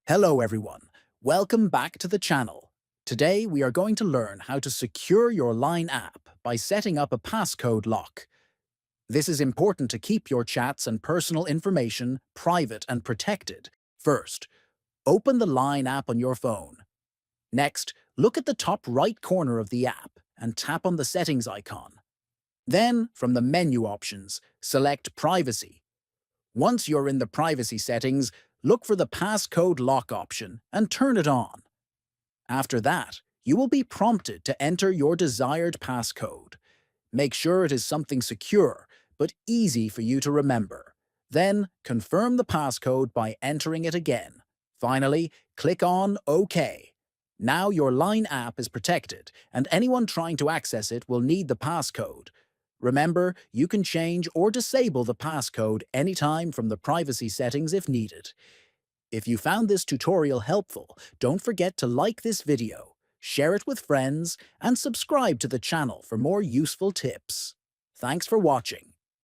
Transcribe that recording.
Hello everyone, welcome back to the channel. Today we are going to learn how to secure your Line app by setting up a passcode lock. This is important to keep your chats and personal information private and protected. First, open the Line app on your phone. Next, look at the top right corner of the app and tap on the settings icon. Then, from the menu options, select Privacy. Once you're in the privacy settings, look for the passcode lock option and turn it on. After that, you will be prompted to enter your desired passcode. Make sure it is something secure, but easy for you to remember. Then, confirm the passcode by entering it again. Finally, click on OK. Now your Line app is protected, and anyone trying to access it will need the passcode. Remember, you can change or disable the passcode anytime from the privacy settings if needed. If you found this tutorial helpful, don't forget to like this video, share it with friends, and subscribe to the channel for more useful tips. Thanks for watching.